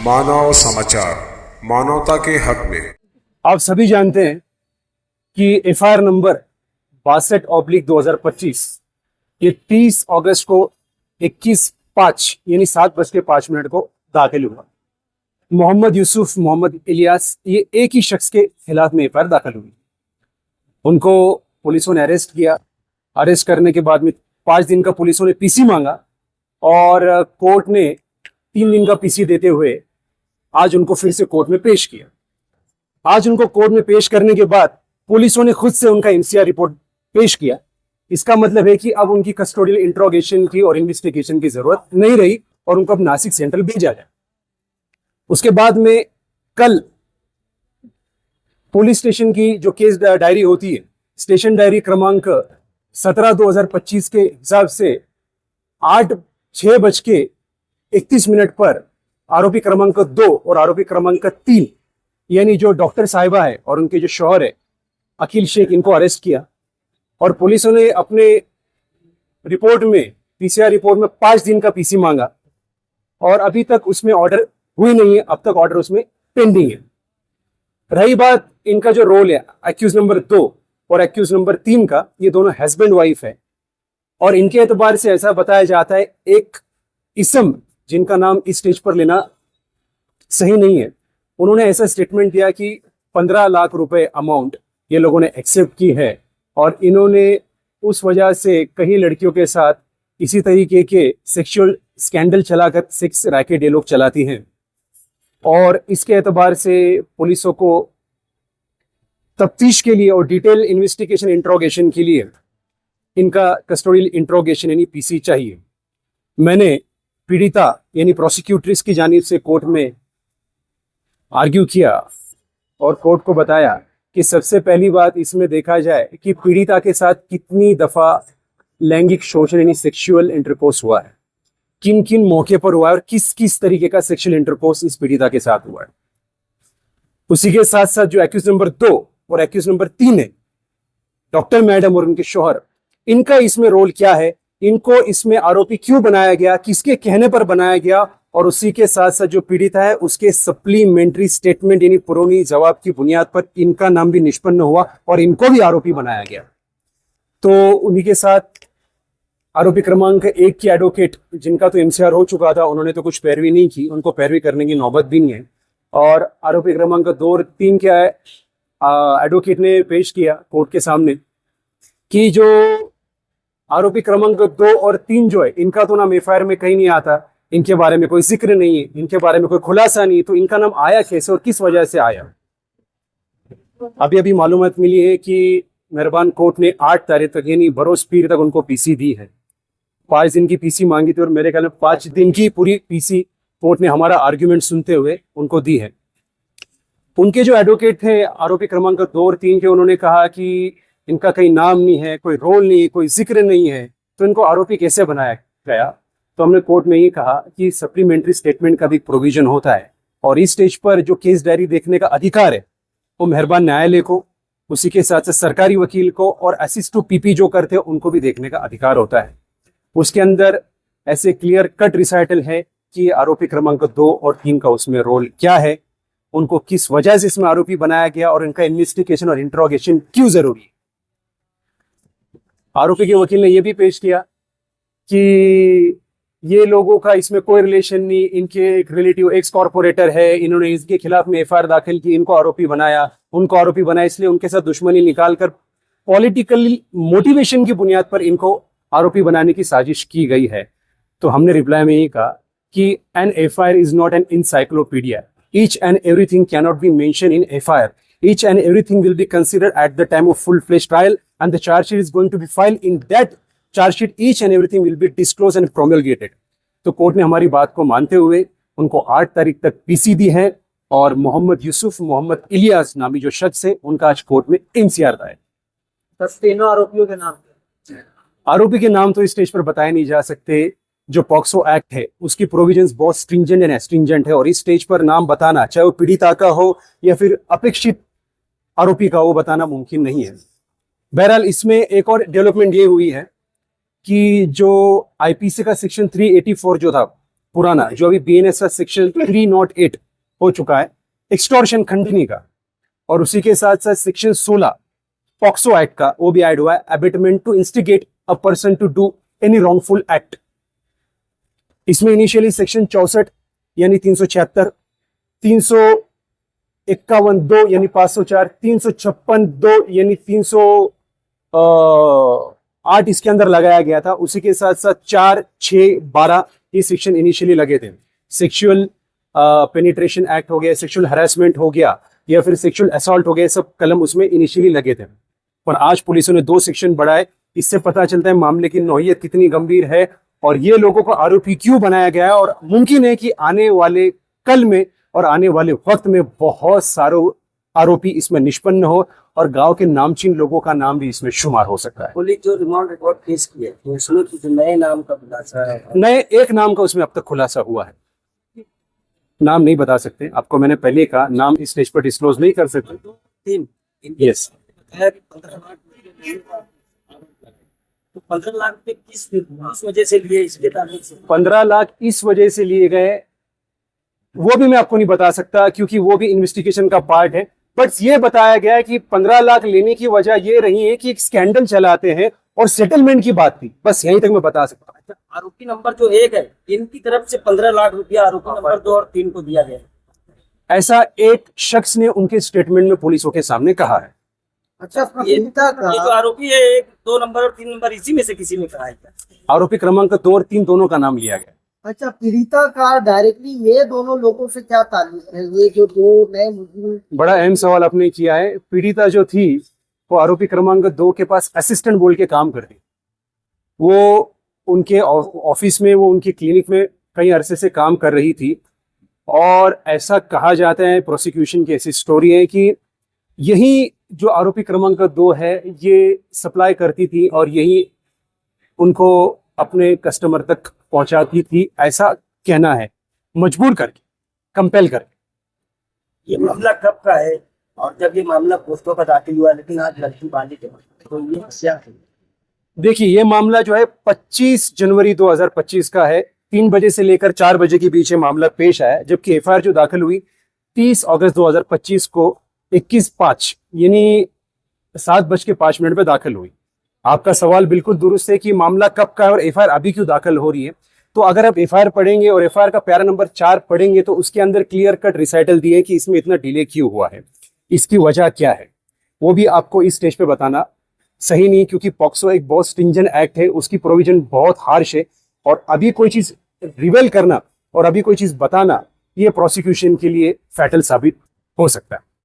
मानव समाचार, मानवता के हक में। आप सभी जानते हैं कि एफआईआर नंबर 62/2025 ये 30 अगस्त को 21:05 यानी 7:05 को दाखिल हुआ। मोहम्मद यूसुफ, मोहम्मद इलियास, ये एक ही शख्स के खिलाफ में एफआईआर दाखिल हुई। उनको पुलिसों ने अरेस्ट किया। अरेस्ट करने के बाद में 5 दिन का पुलिसों ने पीसी मांगा और कोर्ट ने 3 दिन का पीसी देते हुए आज उनको फिर से कोर्ट में पेश किया। आज उनको कोर्ट में पेश करने के बाद पुलिसों ने खुद से उनका एमसीआर रिपोर्ट पेश किया। इसका मतलब है कि अब उनकी कस्टोडियल इंट्रोगेशन की और इन्वेस्टिगेशन की जरूरत नहीं रही और उनको अब नासिक सेंट्रल भेजा जाए। उसके बाद में कल पुलिस स्टेशन की जो केस डायरी होती है, स्टेशन डायरी क्रमांक 17/2025 के हिसाब से 6:31 पर आरोपी क्रमांक 2 और आरोपी क्रमांक 3 यानी जो डॉक्टर साहिबा है और उनके जो शौहर है अकील शेख, इनको अरेस्ट किया। और पुलिसों ने अपने रिपोर्ट में, पीसीआर रिपोर्ट में 5 दिन का पीसी मांगा और अभी तक उसमें ऑर्डर हुई नहीं है। अब तक ऑर्डर उसमें पेंडिंग है। रही बात इनका जो रोल है एक्यूज नंबर 2 और एक्यूज नंबर 3 का, ये दोनों हस्बैंड वाइफ है और इनके एतबार से ऐसा बताया जाता है एक इसम जिनका नाम इस स्टेज पर लेना सही नहीं है, उन्होंने ऐसा स्टेटमेंट दिया कि 15 लाख रुपए अमाउंट ये लोगों ने एक्सेप्ट की है और इन्होंने उस वजह से कई लड़कियों के साथ इसी तरीके के सेक्सुअल स्कैंडल चलाकर सेक्स रैकेट ये लोग चलाती हैं। और इसके एतबार से पुलिसों को तफ्तीश के लिए और डिटेल इन्वेस्टिगेशन इंट्रोगेशन के लिए इनका कस्टोडियल इंट्रोगेशन यानी पीसी चाहिए। मैंने पीड़िता यानी प्रोसिक्यूट्रिस की जानिब से कोर्ट में आर्ग्यू किया और कोर्ट को बताया कि सबसे पहली बात इसमें देखा जाए कि पीड़िता के साथ कितनी दफा लैंगिक शोषण यानी सेक्सुअल इंटरकोर्स हुआ है, किन किन मौके पर हुआ है और किस किस तरीके का सेक्सुअल इंटरकोर्स इस पीड़िता के साथ हुआ है। उसी के साथ साथ जो एक्यूज नंबर 2 और एक्यूज नंबर 3 है, डॉक्टर मैडम और उनके शौहर, इनका इसमें रोल क्या है, इनको इसमें आरोपी क्यों बनाया गया, किसके कहने पर बनाया गया, और उसी के साथ साथ जो पीड़िता है उसके सप्लीमेंट्री स्टेटमेंट यानी पुरानी जवाब की बुनियाद पर इनका नाम भी निष्पन्न हुआ और इनको भी आरोपी बनाया गया। तो उन्हीं के साथ आरोपी क्रमांक 1 की एडवोकेट, जिनका तो एमसीआर हो चुका था, उन्होंने तो कुछ पैरवी नहीं की, उनको पैरवी करने की नौबत भी नहीं है। और आरोपी क्रमांक 2 और 3 के एडवोकेट ने पेश किया कोर्ट के सामने कि जो आरोपी क्रमांक 2 और 3 जो है, इनका तो नाम एफआईआर में कहीं नहीं आता, इनके बारे में कोई जिक्र नहीं है, इनके बारे में कोई खुलासा नहीं, तो इनका नाम आया कैसे और किस वजह से आया। अभी अभी मालूमात मिली है कि मेहरबान कोर्ट ने 8 तारीख तक यानी बरोज पीर तक उनको पीसी दी है। 5 दिन की पीसी मांगी थी और मेरे ख्याल में 5 दिन की पूरी पीसी कोर्ट ने हमारा आर्ग्यूमेंट सुनते हुए उनको दी है। उनके जो एडवोकेट थे आरोपी क्रमांक 2 और 3 के, उन्होंने कहा कि इनका कहीं नाम नहीं है, कोई रोल नहीं है, कोई जिक्र नहीं है, तो इनको आरोपी कैसे बनाया गया। तो हमने कोर्ट में ये कहा कि सप्लीमेंट्री स्टेटमेंट का भी प्रोविजन होता है और इस स्टेज पर जो केस डायरी देखने का अधिकार है वो मेहरबान न्यायालय को, उसी के साथ साथ सरकारी वकील को और असिस्ट टू पीपी जो करते हैं उनको भी देखने का अधिकार होता है। उसके अंदर ऐसे क्लियर कट रिसाइटल है कि आरोपी क्रमांक 2 और 3 का उसमें रोल क्या है, उनको किस वजह से इसमें आरोपी बनाया गया और इनका इन्वेस्टिगेशन और इंट्रोगेशन क्यों जरूरी है। आरोपी के वकील ने यह भी पेश किया कि ये लोगों का इसमें कोई रिलेशन नहीं, इनके एक रिलेटिव एक्स कॉर्पोरेटर है, इन्होंने इसके खिलाफ में एफआईआर दाखिल की, इनको आरोपी बनाया, उनको आरोपी बनाया, इसलिए उनके साथ दुश्मनी निकालकर पॉलिटिकल मोटिवेशन की बुनियाद पर इनको आरोपी बनाने की साजिश की गई है। तो हमने रिप्लाई में ये कहा कि an FIR is not an encyclopedia, each and everything can not be mention in FIR, each and everything will be considered at the time of full-fledged trial and the charge sheet is going to be filed. In that charge sheet each and everything will be disclosed and promulgated. तो court ने हमारी बात को मानते हुए उनको 8 तारीख तक पीसी दी है और मोहम्मद यूसुफ, मोहम्मद इलियास नामी जो शख्स है उनका आज कोर्ट में एमसीआर था। तीनों आरोपियों के नाम, आरोपी के नाम तो इस स्टेज पर बताए नहीं जा सकते। जो पॉक्सो एक्ट है उसकी प्रोविजंस बहुत स्ट्रिंजेंट एंड एस्ट्रिंजेंट है और इस स्टेज पर नाम बताना, चाहे वो पीड़िता का हो या फिर अपेक्षित आरोपी का, वो बताना मुमकिन नहीं है। बहरहाल इसमें एक और डेवलपमेंट ये हुई है कि जो आईपीसी का सेक्शन 384 जो था पुराना जो अभी बीएनएस का सेक्शन 308 हो चुका है एक्सटॉर्शन खंडनी का, और उसी के साथ साथ सेक्शन 16 पॉक्सो एक्ट का वो भी ऐड हुआ है, abetment to instigate a person to do any wrongful act. इसमें इनिशियली सेक्शन 64 यानी 376, 351(2) यानी 504, 356(2) यानी 308 इसके अंदर लगाया गया था। उसी के साथ साथ 4, 6, 12 ये सेक्शन इनिशियली लगे थे। सेक्सुअल पेनिट्रेशन एक्ट हो गया, सेक्सुअल हरासमेंट हो गया, या फिर सेक्सुअल असॉल्ट हो गया, सब कलम उसमें इनिशियली लगे थे। पर आज पुलिस ने 2 सेक्शन बढ़ाए। इससे पता चलता है मामले की नौयत कितनी गंभीर है और ये लोगों को आरोपी क्यों बनाया गया है, और मुमकिन है कि आने वाले कल में और आने वाले वक्त में बहुत सारे आरोपी इसमें निष्पन्न हो और गांव के नामचीन लोगों का नाम भी इसमें शुमार हो सकता है। पुलिस जो रिमांड रिपोर्ट पेश की है तो उसमें कुछ नए नाम का खुलासा है। नए एक नाम का उसमें अब तक खुलासा हुआ है, नाम नहीं बता सकते, आपको मैंने पहले कहा नाम इस स्टेज पर डिस्क्लोज नहीं कर सकते। 3 यस, बताया कि 15 लाख तो 15 लाख रुपए किस वजह से लिए, इसके ताल्लुक से 15 लाख इस वजह से लिए गए वो भी मैं आपको नहीं बता सकता क्योंकि वो भी इन्वेस्टिगेशन का पार्ट है। बट ये बताया गया है कि 15 लाख लेने की वजह ये रही है कि एक स्कैंडल चलाते हैं और सेटलमेंट की बात थी, बस यहीं तक मैं बता सकता हूँ। अच्छा, आरोपी नंबर जो 1 है इनकी तरफ से 15 लाख रुपया आरोपी नंबर 2 और 3 को दिया गया है। ऐसा एक शख्स ने उनके स्टेटमेंट में पुलिसों के सामने कहा है। अच्छा, ये जो आरोपी है 1, 2 नंबर और 3 नंबर इसी में से किसी ने कहा है क्या? आरोपी क्रमांक 2 और 3 दोनों का नाम लिया गया। अच्छा, पीड़िता का डायरेक्टली ये दोनों लोगों से क्या ताल्लुक है? ये जो 2 नए मुस्लिम, बड़ा अहम सवाल आपने किया है। पीड़िता जो थी वो आरोपी क्रमांक 2 के पास असिस्टेंट बोल के काम करती, वो उनके ऑफिस में, वो उनके क्लिनिक में कई अरसे से काम कर रही थी और ऐसा कहा जाता है, प्रोसिक्यूशन की ऐसी स्टोरी है कि यही जो आरोपी क्रमांक 2 है ये सप्लाई करती थी और यही उनको अपने कस्टमर तक पहुंचाती थी, ऐसा कहना है, मजबूर करके, कंपेल करके। ये मामला कब का है और जब ये मामला पोस्टों पर दाखिल हुआ लेकिन आज लड़की बाली के तो ये क्या है? देखिए, ये मामला जो है 25 जनवरी 2025 का है। 3 बजे से लेकर 4 बजे के बीच ये मामला पेश आया, जबकि एफआईआर जो दाखिल हुई 30 अगस्त 2025 को 21:05 यानी 7:05 पे दाखिल हुई। आपका सवाल बिल्कुल दुरुस्त है कि मामला कब का है और एफआईआर अभी क्यों दाखिल हो रही है। तो अगर आप एफआईआर पढ़ेंगे और एफआईआर का पैरा नंबर 4 पढ़ेंगे तो उसके अंदर क्लियर कट रिसाइटल दिए कि इसमें इतना डिले क्यों हुआ है, इसकी वजह क्या है, वो भी आपको इस स्टेज पे बताना सही नहीं, क्योंकि पॉक्सो एक बहुत स्ट्रिंजेंट एक्ट है, उसकी प्रोविजन बहुत हार्श है और अभी कोई चीज रिवेल करना और अभी कोई चीज बताना ये प्रोसिक्यूशन के लिए फैटल साबित हो सकता है।